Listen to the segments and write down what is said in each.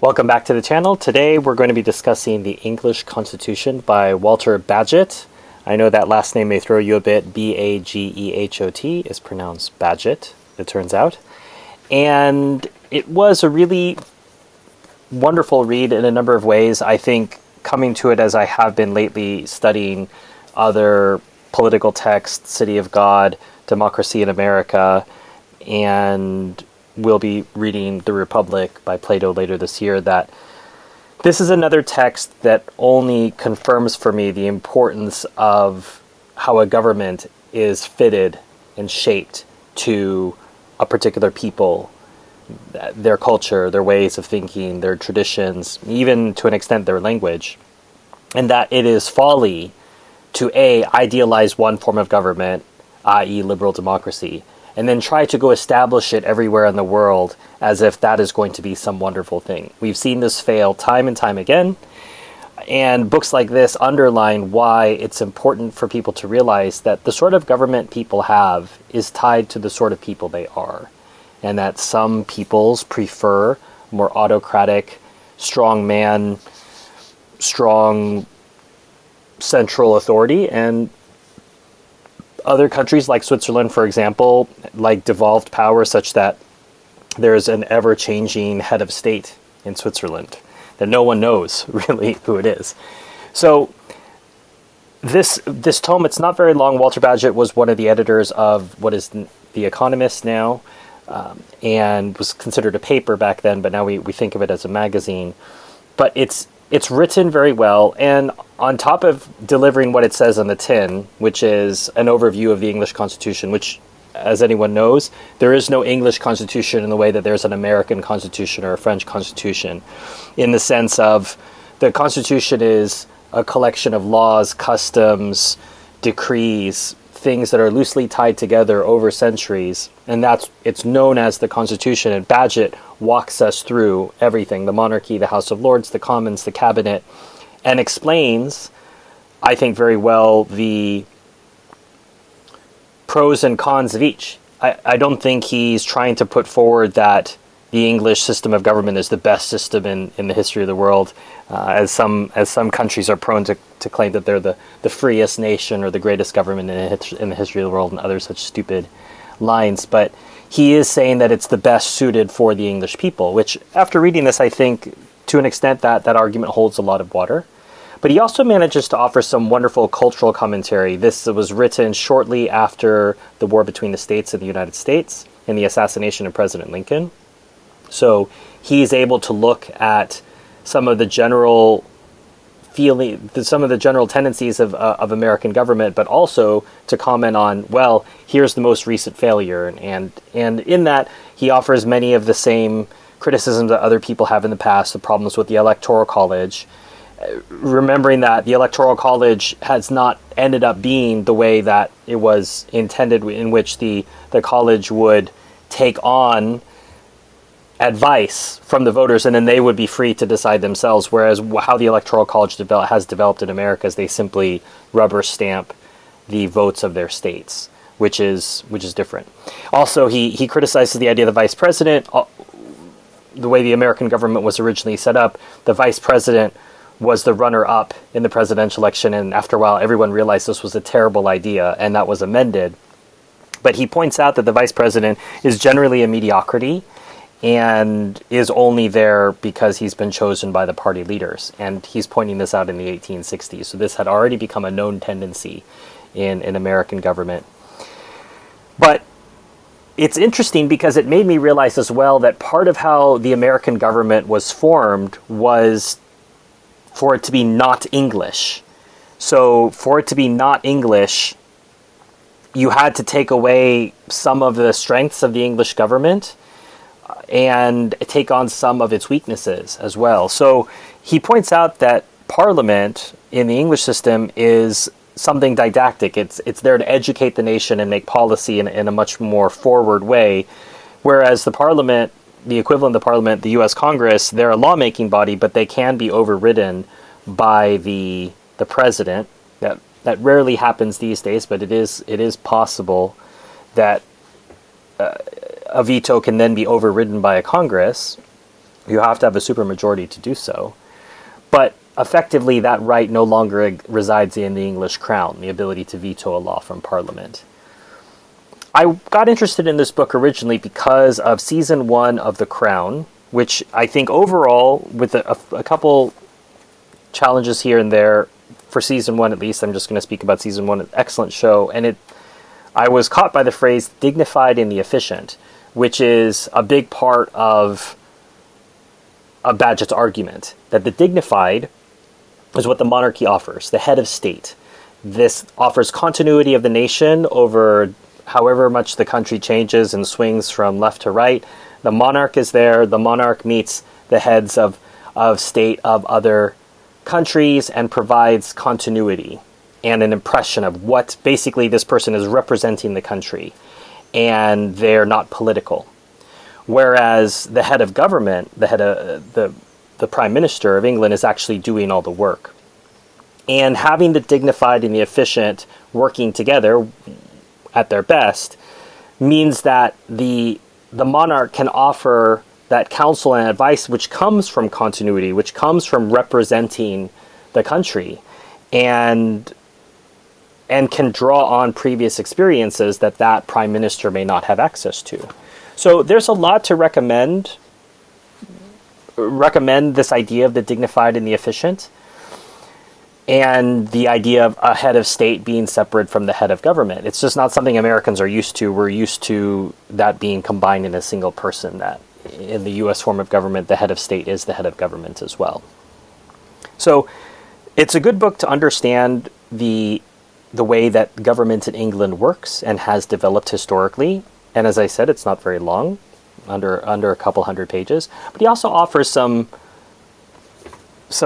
Welcome back to the channel. Today we're going to be discussing the English Constitution by Walter Bagehot. I know that last name may throw you a bit. B-A-G-E-H-O-T is pronounced Bagehot, it turns out. And it was a really wonderful read in a number of ways. I think coming to it as I have been lately, studying other political texts, City of God, Democracy in America, and we'll be reading The Republic by Plato later this year, that this is another text that only confirms for me the importance of how a government is fitted and shaped to a particular people, their culture, their ways of thinking, their traditions, even to an extent their language, and that it is folly to idealize one form of government, i.e. liberal democracy, and then try to go establish it everywhere in the world as if that is going to be some wonderful thing. We've seen this fail time and time again, and books like this underline why it's important for people to realize that the sort of government people have is tied to the sort of people they are, and that some peoples prefer more autocratic, strong man, strong central authority, and other countries like Switzerland, for example, like devolved power, such that there's an ever-changing head of state in Switzerland that no one knows really who it is. So this tome, it's not very long. Walter Bagehot was one of the editors of what is The Economist now, and was considered a paper back then, but now we think of it as a magazine. But it's written very well, and on top of delivering what it says on the tin, which is an overview of the English Constitution, which, as anyone knows, there is no English Constitution in the way that there's an American Constitution or a French Constitution, in the sense of the Constitution is a collection of laws, customs, decrees, things that are loosely tied together over centuries, and it's known as the Constitution. And Bagehot walks us through everything: the monarchy, the House of Lords, the Commons, the cabinet, and explains, I think very well, the pros and cons of each. I don't think he's trying to put forward that the English system of government is the best system in the history of the world, as some countries are prone to claim that they're the freest nation or the greatest government in the history of the world, and other such stupid lines. But he is saying that it's the best suited for the English people, which, after reading this, I think to an extent that argument holds a lot of water. But he also manages to offer some wonderful cultural commentary. This was written shortly after the war between the States and the United States and the assassination of President Lincoln. So he's able to look at some of the general some of the general tendencies of American government, but also to comment on, well, here's the most recent failure. And in that, he offers many of the same criticisms that other people have in the past, the problems with the Electoral College, remembering that the Electoral College has not ended up being the way that it was intended, in which the college would take on advice from the voters and then they would be free to decide themselves, whereas how the Electoral College has developed in America is they simply rubber stamp the votes of their states, which is different. Also, he criticizes the idea of the vice president. The way the American government was originally set up, the vice president was the runner-up in the presidential election, and after a while everyone realized this was a terrible idea, and that was amended. But he points out that the vice president is generally a mediocrity and is only there because he's been chosen by the party leaders, and he's pointing this out in the 1860s. So this had already become a known tendency in American government. But it's interesting because it made me realize as well that part of how the American government was formed was for it to be not English. So for it to be not English, you had to take away some of the strengths of the English government and take on some of its weaknesses as well. So he points out that Parliament in the English system is something didactic. It's there to educate the nation and make policy in a much more forward way, whereas the Parliament, the equivalent of the Parliament, the U.S. Congress, they're a lawmaking body, but they can be overridden by the president. That rarely happens these days, but it is possible that a veto can then be overridden by a Congress. You have to have a supermajority to do so. But effectively, that right no longer resides in the English crown, the ability to veto a law from Parliament. I got interested in this book originally because of season 1 of The Crown, which I think overall, with a couple challenges here and there, for season 1 at least, I'm just going to speak about season 1, an excellent show, and I was caught by the phrase dignified and the efficient, which is a big part of Bagehot's argument, that the dignified is what the monarchy offers, the head of state. This offers continuity of the nation over however much the country changes and swings from left to right. The monarch is there. The monarch meets the heads of state of other countries and provides continuity and an impression of what basically this person is representing the country, and they're not political. Whereas the head of government, the head of the Prime Minister of England, is actually doing all the work. And having the dignified and the efficient working together at their best means that the monarch can offer that counsel and advice which comes from continuity, which comes from representing the country, and can draw on previous experiences that Prime Minister may not have access to. So there's a lot to recommend this idea of the dignified and the efficient, and the idea of a head of state being separate from the head of government. It's just not something Americans are used to. We're used to that being combined in a single person, that in the U.S. form of government, the head of state is the head of government as well. So it's a good book to understand the way that government in England works and has developed historically. And as I said, it's not very long, under a couple hundred pages. But he also offers some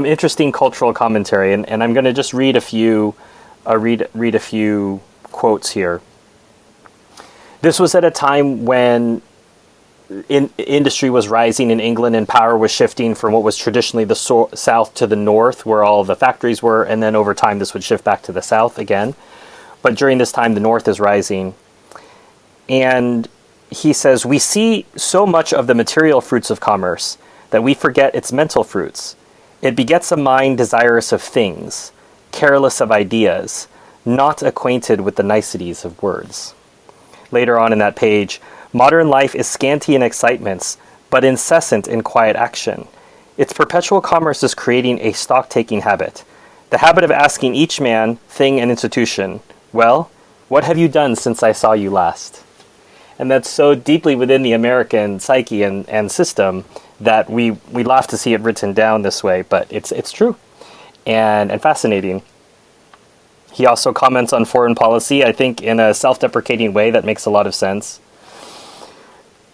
interesting cultural commentary, and I'm going to just read a few quotes here. This was at a time when industry was rising in England and power was shifting from what was traditionally the south to the north, where all the factories were, and then over time this would shift back to the south again. But during this time, the north is rising. And he says, "We see so much of the material fruits of commerce that we forget its mental fruits. It begets a mind desirous of things, careless of ideas, not acquainted with the niceties of words." Later on in that page, "Modern life is scanty in excitements, but incessant in quiet action. Its perpetual commerce is creating a stock-taking habit, the habit of asking each man, thing, and institution, 'Well, what have you done since I saw you last?'" And that's so deeply within the American psyche and system that we laugh to see it written down this way, but it's true and fascinating. He also comments on foreign policy, I think, in a self-deprecating way that makes a lot of sense.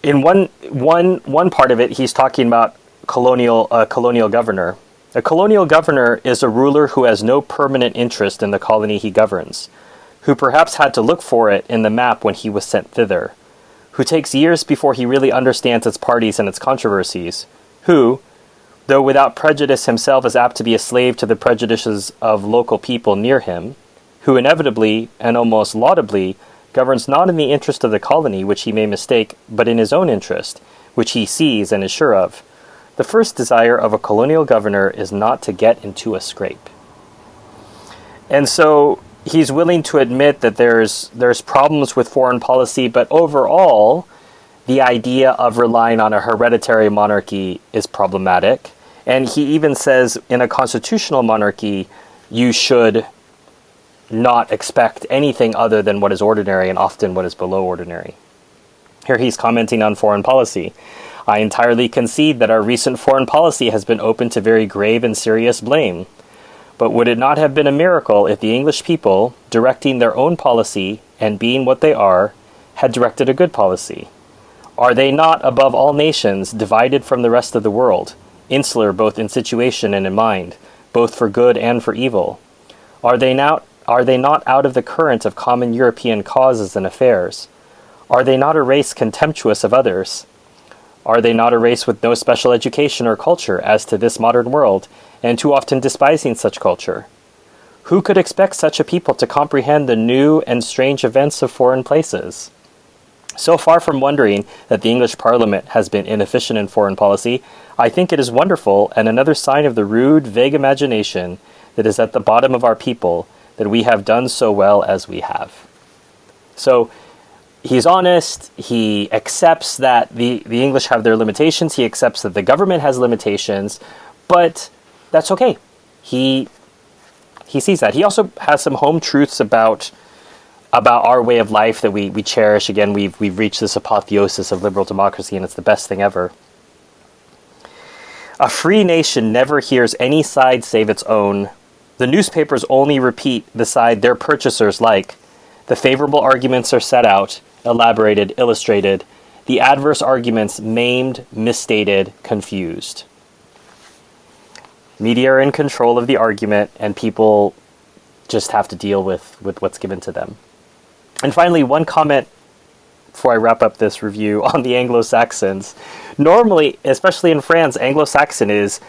In one part of it, he's talking about colonial governor. A colonial governor is a ruler who has no permanent interest in the colony he governs, who perhaps had to look for it in the map when he was sent thither, who takes years before he really understands its parties and its controversies, who, though without prejudice himself, is apt to be a slave to the prejudices of local people near him, who inevitably, and almost laudably, governs not in the interest of the colony, which he may mistake, but in his own interest, which he sees and is sure of. The first desire of a colonial governor is not to get into a scrape. And so he's willing to admit that there's problems with foreign policy, but overall, the idea of relying on a hereditary monarchy is problematic. And he even says in a constitutional monarchy, you should not expect anything other than what is ordinary and often what is below ordinary. Here he's commenting on foreign policy. "I entirely concede that our recent foreign policy has been open to very grave and serious blame. But would it not have been a miracle if the English people, directing their own policy and being what they are, had directed a good policy? Are they not, above all nations, divided from the rest of the world, insular both in situation and in mind, both for good and for evil? Are they not out of the current of common European causes and affairs? Are they not a race contemptuous of others? Are they not a race with no special education or culture as to this modern world, and too often despising such culture? Who could expect such a people to comprehend the new and strange events of foreign places? So far from wondering that the English Parliament has been inefficient in foreign policy, I think it is wonderful and another sign of the rude, vague imagination that is at the bottom of our people that we have done so well as we have. So he's honest. He accepts that the English have their limitations. He accepts that the government has limitations, but that's okay. He sees that. He also has some home truths about our way of life that we cherish. Again, we've reached this apotheosis of liberal democracy, and it's the best thing ever. A free nation never hears any side save its own. The newspapers only repeat the side their purchasers like. The favorable arguments are set out, elaborated, illustrated. The adverse arguments maimed, misstated, confused. Media are in control of the argument, and people just have to deal with what's given to them. And finally, one comment before I wrap up this review on the Anglo-Saxons. Normally, especially in France, Anglo-Saxon is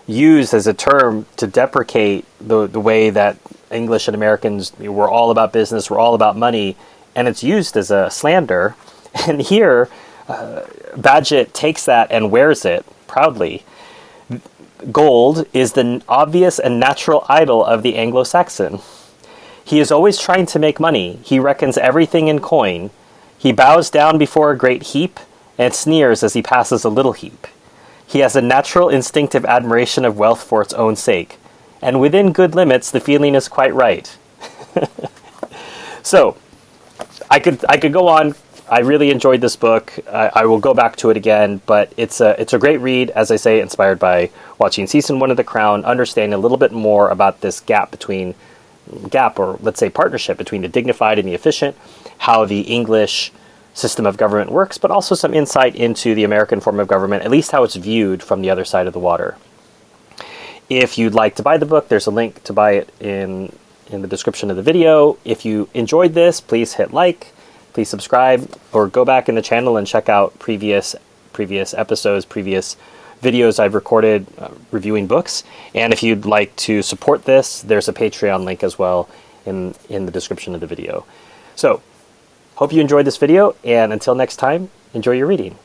used as a term to deprecate the way that English and Americans were all about business, we're all about money, and it's used as a slander. And here, Bagehot takes that and wears it proudly. Gold is the obvious and natural idol of the Anglo-Saxon. He is always trying to make money. He reckons everything in coin. He bows down before a great heap and sneers as he passes a little heap. He has a natural instinctive admiration of wealth for its own sake. And within good limits, the feeling is quite right. So, I could go on. I really enjoyed this book. I will go back to it again, but it's a great read, as I say, inspired by watching season 1 of The Crown, understanding a little bit more about this gap, or let's say partnership between the dignified and the efficient, how the English system of government works, but also some insight into the American form of government, at least how it's viewed from the other side of the water. If you'd like to buy the book, there's a link to buy it in the description of the video. If you enjoyed this, please hit like, please subscribe, or go back in the channel and check out previous episodes, previous videos I've recorded reviewing books. And if you'd like to support this, there's a Patreon link as well in the description of the video. So, hope you enjoyed this video, and until next time, enjoy your reading.